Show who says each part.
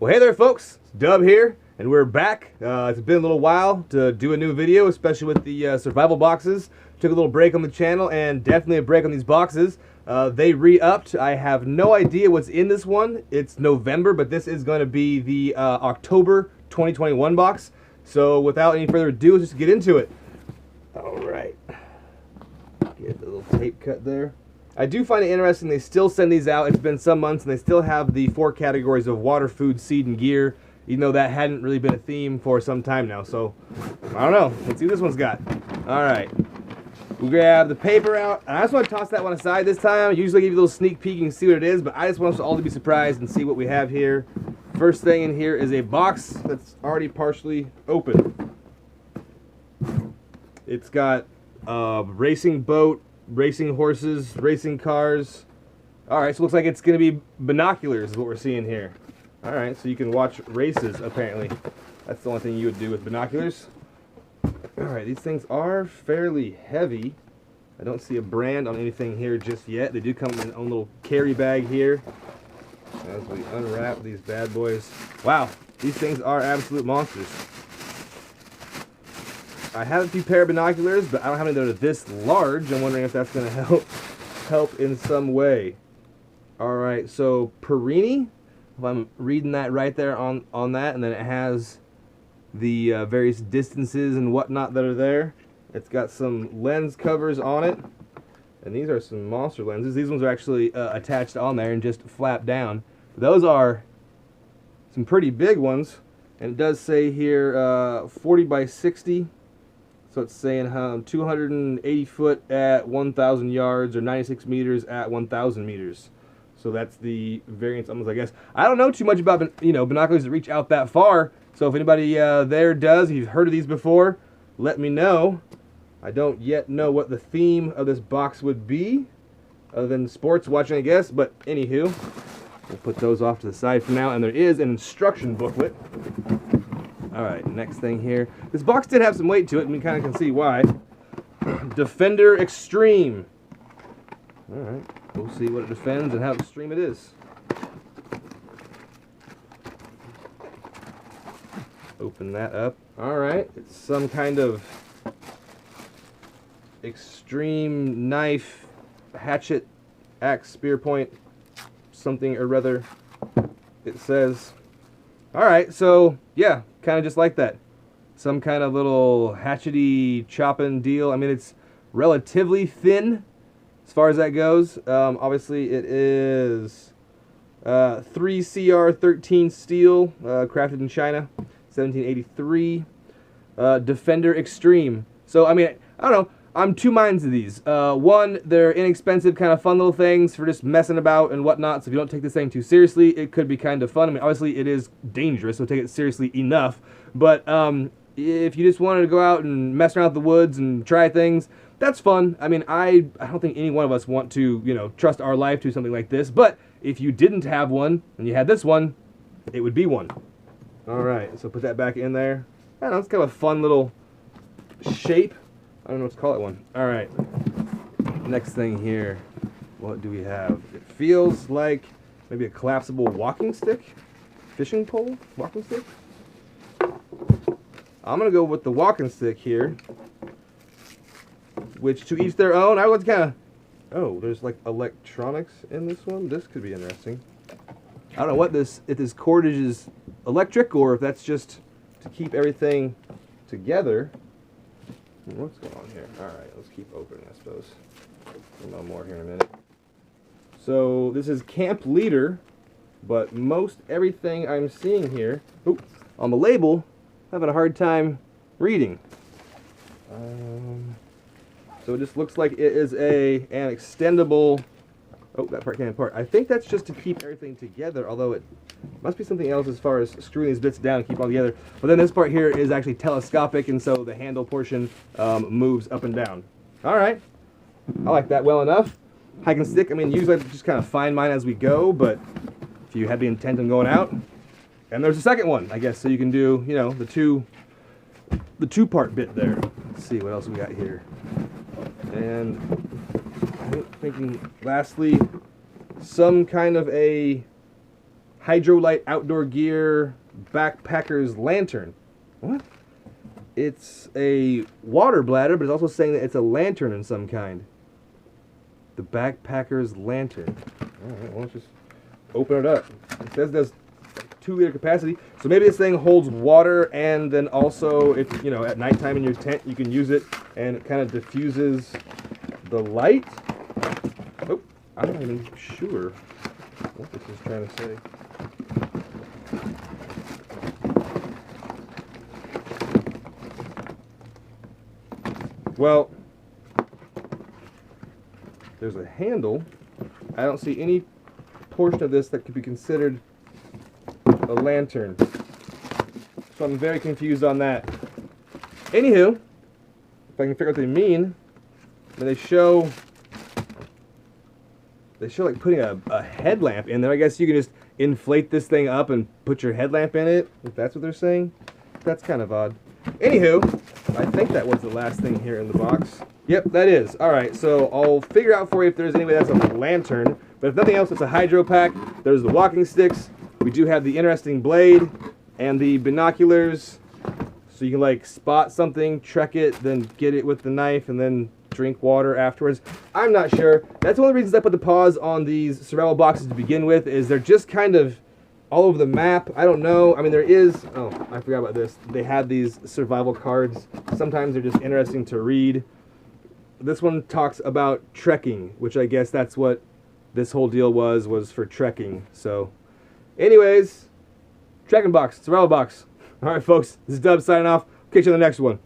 Speaker 1: Well, hey there, folks. It's Dub here, and we're back. It's been a little while to do a new video, especially with the survival boxes. Took a little break on the channel, and definitely a break on these boxes. They re-upped. I have no idea what's in this one. It's November, but this is going to be the October 2021 box. So without any further ado, let's just get into it. All right. Get the little tape cut there. I do find it interesting they still send these out. It's been some months and they still have the 4 categories of water, food, seed, and gear, even though that hadn't really been a theme for some time now. So, I don't know. Let's see what this one's got. Alright. We'll grab the paper out. I just want to toss that one aside this time. I usually give you a little sneak peek and see what it is, but I just want us all to be surprised and see what we have here. First thing in here is a box that's already partially open. It's got a racing boat, racing horses, racing cars. Alright, so it looks like it's going to be binoculars is what we're seeing here. Alright, so you can watch races, apparently. That's the only thing you would do with binoculars. Alright, these things are fairly heavy. I don't see a brand on anything here just yet. They do come in their own little carry bag here. As we unwrap these bad boys. Wow, these things are absolute monsters. I have a few pair of binoculars, but I don't have any that are this large. I'm wondering if that's going to help in some way. Alright, so Perini, if I'm reading that right there on that, and then it has the various distances and whatnot that are there. It's got some lens covers on it, and these are some monster lenses. These ones are actually attached on there and just flap down. Those are some pretty big ones, and it does say here 40 by 60. So it's saying 280 foot at 1,000 yards or 96 meters at 1,000 meters. So that's the variance, almost, I guess. I don't know too much about binoculars that reach out that far. So if anybody there does, if you've heard of these before, let me know. I don't yet know what the theme of this box would be, other than sports watching, I guess. But anywho, we'll put those off to the side for now. And there is an instruction booklet. Alright, next thing here. This box did have some weight to it, and we kind of can see why. Defender Extreme. Alright, we'll see what it defends and how extreme it is. Open that up. Alright, it's some kind of extreme knife, hatchet, axe, spear point, something or rather, it says. Alright, so yeah, kind of just like that. Some kind of little hatchety chopping deal. I mean, it's relatively thin as far as that goes. Obviously, it is 3CR13 steel, crafted in China, 1783. Defender Extreme. So, I mean, I don't know. I'm two minds of these. One, they're inexpensive, kind of fun little things for just messing about and whatnot. So if you don't take this thing too seriously, it could be kind of fun. I mean, obviously it is dangerous, so take it seriously enough. But if you just wanted to go out and mess around with the woods and try things, that's fun. I mean, I don't think any one of us want to, trust our life to something like this. But if you didn't have one and you had this one, it would be one. All right, so put that back in there. I don't know, it's kind of a fun little shape. I don't know what to call it one. Alright. Next thing here. What do we have? It feels like maybe a collapsible walking stick? Fishing pole? Walking stick? I'm going to go with the walking stick here. Which, to each their own. I was kind of... Oh, there's like electronics in this one. This could be interesting. I don't know what if this cordage is electric or if that's just to keep everything together. What's going on here? Alright, let's keep opening, I suppose. We'll know more here in a minute. So, this is Camp Leader, but most everything I'm seeing here, on the label, I'm having a hard time reading. So it just looks like it is an extendable... Oh, that part came apart. I think that's just to keep everything together, although it must be something else as far as screwing these bits down and keep all together. But then this part here is actually telescopic, and so the handle portion moves up and down. Alright. I like that well enough. Hike and stick, I mean, usually I just kind of find mine as we go, but if you had the intent on going out. And there's a second one, I guess, so you can do, the two-part bit there. Let's see what else we got here. And I'm thinking, lastly, some kind of a Hydrolite Outdoor Gear Backpacker's Lantern. What? It's a water bladder, but it's also saying that it's a lantern in some kind. The Backpacker's Lantern. Alright, well, let's just open it up. It says there's 2-liter capacity. So maybe this thing holds water, and then also, if you know, at nighttime in your tent, you can use it, and it kind of diffuses the light. Oh, I'm not even sure what this is trying to say. Well, there's a handle. I don't see any portion of this that could be considered a lantern. So I'm very confused on that. Anywho, if I can figure out what they mean, they show like putting a headlamp in there. I guess you can just inflate this thing up and put your headlamp in it, if that's what they're saying. That's kind of odd. Anywho, I think that was the last thing here in the box. Yep, that is. Alright, so I'll figure out for you if there's any way that's a lantern. But if nothing else, it's a hydro pack. There's the walking sticks. We do have the interesting blade and the binoculars. So you can like spot something, trek it, then get it with the knife, and then drink water afterwards. I'm not sure. That's one of the reasons I put the pause on these survival boxes to begin with, is they're just kind of all over the map. I don't know. I mean, there is... Oh, I forgot about this. They have these survival cards. Sometimes they're just interesting to read. This one talks about trekking, which I guess that's what this whole deal was for trekking. So, anyways, trekking box, survival box. All right, folks, this is Dub signing off. Catch you on the next one.